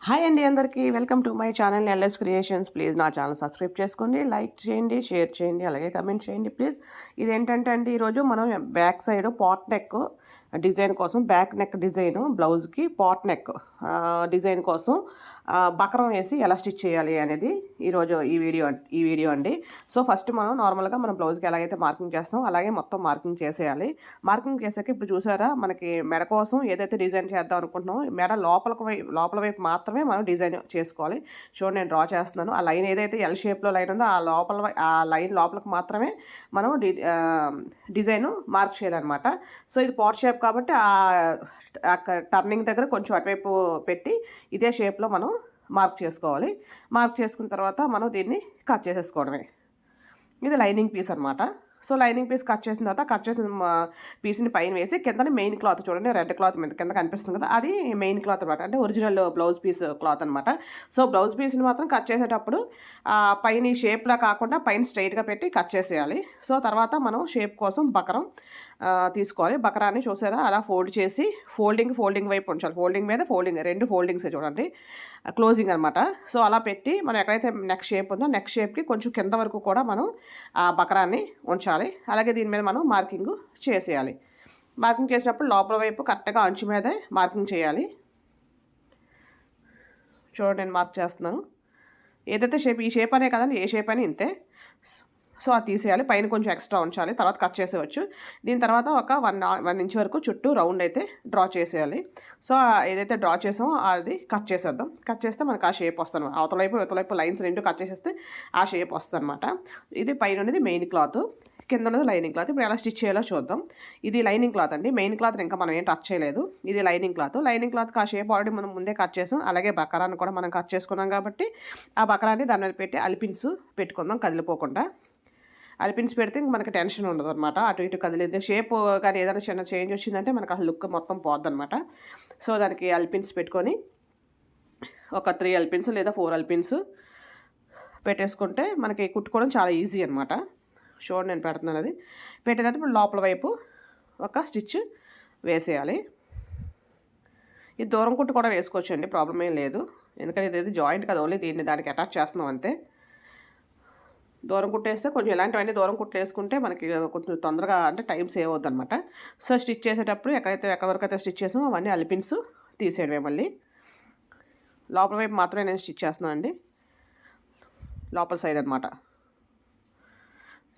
Hi అండి అందరికీ welcome to my channel LS creations. Please నా ఛానల్ సబ్స్క్రైబ్ చేసుకోండి, లైక్ చేయండి, షేర్ చేయండి, అలాగే కమెంట్ చేయండి ప్లీజ్. ఇదేంటంటే అండి ఈరోజు మనం back side pot neck design కోసం, బ్యాక్ నెక్ డిజైన్ బ్లౌజ్కి పాట్ నెక్ డిజైన్ కోసం బకరం వేసి ఎలా స్టిచ్ చేయాలి అనేది ఈరోజు ఈ వీడియో అండి. సో ఫస్ట్ మనం నార్మల్గా మనం బ్లౌజ్కి ఎలాగైతే మార్కింగ్ చేస్తాం అలాగే మొత్తం మార్కింగ్ చేసేయాలి. మార్కింగ్ చేసాక ఇప్పుడు చూసారా మనకి మెడ కోసం ఏదైతే డిజైన్ చేద్దాం అనుకుంటున్నామో మెడ లోపల వైపు మాత్రమే మనం డిజైన్ చేసుకోవాలి. చూడండి నేను డ్రా చేస్తున్నాను. ఆ లైన్ ఏదైతే ఎల్ షేప్లో లైన్ ఉందో ఆ లైన్ లోపలికి మాత్రమే మనం డిజైన్ మార్క్ చేయాలన్నమాట. సో ఇది పాట్ షేప్ కాబట్టి టర్నింగ్ దగ్గర కొంచెం అటువైపు పెట్టి ఇదే షేప్లో మనం మార్క్ చేసుకోవాలి. మార్క్ చేసుకున్న తర్వాత మనం దీన్ని కట్ చేసేసుకోవడమే. ఇది లైనింగ్ పీస్ అనమాట. సో లైనింగ్ పీస్ కట్ చేసిన తర్వాత కట్ చేసిన పీస్ని పైన వేసి కింద మెయిన్ క్లాత్ చూడండి, రెడ్ క్లాత్ మీద కింద కనిపిస్తుంది కదా, అది మెయిన్ క్లాత్ అనమాట, అంటే ఒరిజినల్ బ్లౌజ్ పీస్ క్లాత్ అనమాట. సో బ్లౌజ్ పీస్ని మాత్రం కట్ చేసేటప్పుడు పైన ఈ షేప్లా కాకుండా పైన స్ట్రైట్గా పెట్టి కట్ చేసేయాలి. సో తర్వాత మనం షేప్ కోసం బకరం తీసుకోవాలి. బకరాన్ని చూసారా అలా ఫోల్డ్ చేసి ఫోల్డింగ్ వైపు ఉంచాలి. ఫోల్డింగ్ మీద రెండు ఫోల్డింగ్స్ చూడండి, క్లోజింగ్ అనమాట. సో అలా పెట్టి మనం ఎక్కడైతే నెక్ షేప్ ఉందో నెక్ షేప్కి కొంచెం కింద వరకు కూడా మనం ఆ బకరాన్ని ఉంచాలి. అలాగే దీని మీద మనం మార్కింగ్ చేసేయాలి. మార్కింగ్ చేసినప్పుడు లోపల వైపు కరెక్ట్గా అంచు మీదే మార్కింగ్ చేయాలి. చూడండి నేను మార్క్ చేస్తున్నాను. ఏదైతే షేప్, ఈ షేప్ అనే కదండి, ఏ షేప్ అని ఇంతే. సో అది తీసేయాలి, పైన కొంచెం ఎక్స్ట్రా ఉంచాలి, తర్వాత కట్ చేసేవచ్చు. దీని తర్వాత ఒక 1 ఇంచ్ వరకు చుట్టూ రౌండ్ అయితే డ్రా చేసేయాలి. సో ఏదైతే డ్రా చేసామో అది కట్ చేసేద్దాం. కట్ చేస్తే మనకు ఆ షేప్ వస్తుంది. అవతలవైపు లైన్స్ రెండు కట్ చేసేస్తే ఆ షేప్ వస్తుంది అనమాట. ఇది పైన ఉన్నది మెయిన్ క్లాత్, కింద ఉన్నది లైనింగ్ క్లాత్. ఇప్పుడు ఎలా స్టిచ్ చేయాలో చూద్దాం. ఇది లైనింగ్ క్లాత్ అండి, మెయిన్ క్లాత్ ఇంకా మనం ఏం టచ్ చేయలేదు. ఇది లైనింగ్ క్లాత్కి ఆ షేప్ ఆల్రెడీ మనం ముందే కట్ చేసాం. అలాగే బకరాన్ని కూడా మనం కట్ చేసుకున్నాం కాబట్టి ఆ బకరాన్ని దాని మీద పెట్టి అలిపిన్స్ పెట్టుకుందాం కదిలిపోకుండా. అలిపిన్స్ పెడితే మనకి టెన్షన్ ఉండదు అనమాట. అటు ఇటు కదిలేదు షేప్ కానీ ఏదైనా చిన్న చేంజ్ వచ్చిందంటే మనకు అసలు లుక్ మొత్తం పోద్ది అనమాట. సో దానికి అలిపిన్స్ పెట్టుకొని ఒక 3 అలిపిన్స్ లేదా 4 అలిపిన్స్ పెట్టేసుకుంటే మనకి కుట్టుకోవడం చాలా ఈజీ అనమాట. చూడండి నేను పెడుతున్నాను. అది పెట్టిన తర్వాత ఇప్పుడు లోపల వైపు ఒక స్టిచ్ వేసేయాలి. ఇది దూరం కుట్టు కూడా వేసుకోవచ్చు అండి, ప్రాబ్లం ఏం లేదు. ఎందుకంటే ఇది జాయింట్ కదా, ఓన్లీ దానికి అటాచ్ చేస్తున్నాం అంతే. దూరం కుట్టేస్తే కొంచెం ఇలాంటివన్నీ దూరం కుట్లు వేసుకుంటే మనకి కొంచెం తొందరగా అంటే టైం సేవ్ అవుతుంది అనమాట. సో స్టిచ్ చేసేటప్పుడు ఎక్కడి వరకు అయితే స్టిచ్ చేసామో అవన్నీ అలిపిన్స్ తీసేయడమే. మళ్ళీ లోపల వైపు మాత్రమే నేను స్టిచ్ చేస్తున్నాను అండి, లోపల సైడ్ అనమాట.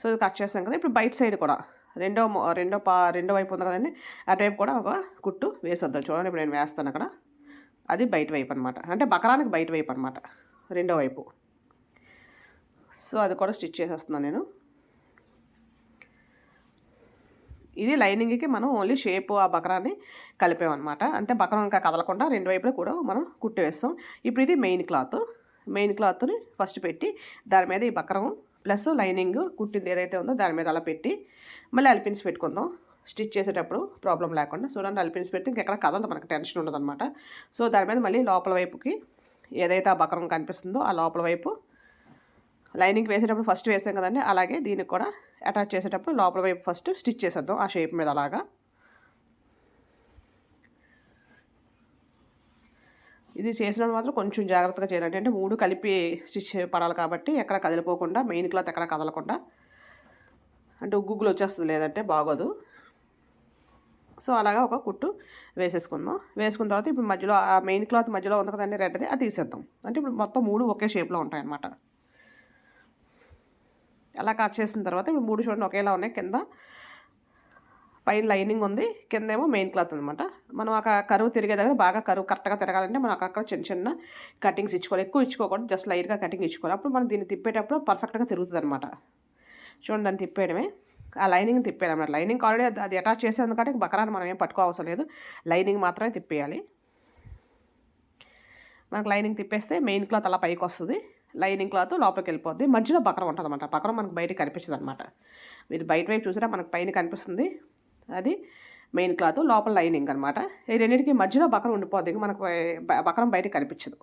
సో ఇది కట్ చేస్తాం కదా. ఇప్పుడు బయట సైడ్ కూడా రెండో వైపు ఉంది కదండి, అటువైపు కూడా ఒక కుట్టు వేసేద్దాం. చూడండి ఇప్పుడు నేను వేస్తాను అక్కడ. అది బయట వైపు అనమాట, అంటే బకరానికి బయట వైపు అనమాట, రెండో వైపు. సో అది కూడా స్టిచ్ చేసేస్తున్నాను నేను. ఇది లైనింగ్కి మనం ఓన్లీ షేప్ ఆ బకరాన్ని కలిపామన్నమాట. అంటే బకరం ఇంకా కదలకుండా రెండు వైపులా కూడా మనం కుట్టి వేస్తాం. ఇప్పుడు ఇది మెయిన్ క్లాత్ని ఫస్ట్ పెట్టి దాని మీద ఈ బకరం ప్లస్ లైనింగ్ కుట్టింది ఏదైతే ఉందో దాని మీద అలా పెట్టి మళ్ళీ అలిపిన్స్ పెట్టుకుందాం స్టిచ్ చేసేటప్పుడు ప్రాబ్లం లేకుండా. చూడండి అలిపిన్స్ పెడితే ఇంకెక్కడ కదలదు, మనకు టెన్షన్ ఉండదు అనమాట. సో దాని మీద మళ్ళీ లోపల వైపుకి ఏదైతే ఆ బకరం కనిపిస్తుందో ఆ లోపల వైపు లైనింగ్ వేసేటప్పుడు ఫస్ట్ వేసాం కదండి, అలాగే దీనికి కూడా అటాచ్ చేసేటప్పుడు లోపల వైపు ఫస్ట్ స్టిచ్ చేసేద్దాం ఆ షేప్ మీద అలాగా. ఇది చేసినప్పుడు మాత్రం కొంచెం జాగ్రత్తగా చేయాలండి, అంటే 3 కలిపి స్టిచ్ పడాలి కాబట్టి ఎక్కడ కదిలిపోకుండా, మెయిన్ క్లాత్ ఎక్కడ కదలకుండా, అంటే ఉగ్గులు వచ్చేస్తుంది లేదంటే బాగోదు. సో అలాగా ఒక కుట్టు వేసేసుకున్నాం. వేసుకున్న తర్వాత ఇప్పుడు మధ్యలో ఆ మెయిన్ క్లాత్ మధ్యలో ఉంది కదండి రెడ్ది, అది తీసేద్దాం. అంటే ఇప్పుడు మొత్తం 3 ఒకే షేప్లో ఉంటాయి అన్నమాట. అలా కట్ చేసిన తర్వాత ఇప్పుడు 3 చూడండి ఒకేలా ఉన్నాయి. కింద పైన లైనింగ్ ఉంది, కింద ఏమో మెయిన్ క్లాత్ అనమాట. మనం ఒక కరువు తిరిగే దగ్గర బాగా కరువు కరెక్ట్గా తిరగాలంటే మనం అక్కడ చిన్న కటింగ్స్ ఇచ్చుకోవాలి, ఎక్కువ ఇచ్చుకోకూడదు, జస్ట్ లైట్గా కటింగ్ ఇచ్చుకోవాలి. అప్పుడు మనం దీన్ని తిప్పేటప్పుడు పర్ఫెక్ట్గా తిరుగుతుంది అనమాట. చూడండి దాన్ని తిప్పేయడమే, ఆ లైనింగ్ తిప్పేయాలి అనమాట. లైనింగ్ ఆల్రెడీ అది అటాచ్ చేసేది కాబట్టి బకరాన్ని మనం ఏం పట్టుకోవసరం లేదు, లైనింగ్ మాత్రమే తిప్పేయాలి. మనకు లైనింగ్ తిప్పేస్తే మెయిన్ క్లాత్ అలా పైకి వస్తుంది, లైనింగ్ క్లాత్ లోపలికి వెళ్ళిపోద్ది, మధ్యలో బకరం ఉంటుంది అనమాట. బకరం మనకు బయటకు కనిపించదు అనమాట. ఇది బయట వైపు చూసారా మనకు పైన కనిపిస్తుంది, అది మెయిన్ క్లాత్, లోపల లైనింగ్ అనమాట. ఈ రెండింటికి మధ్యలో బకరం ఉండిపోద్ది, మనకు బకరం బయటకు కనిపించదు.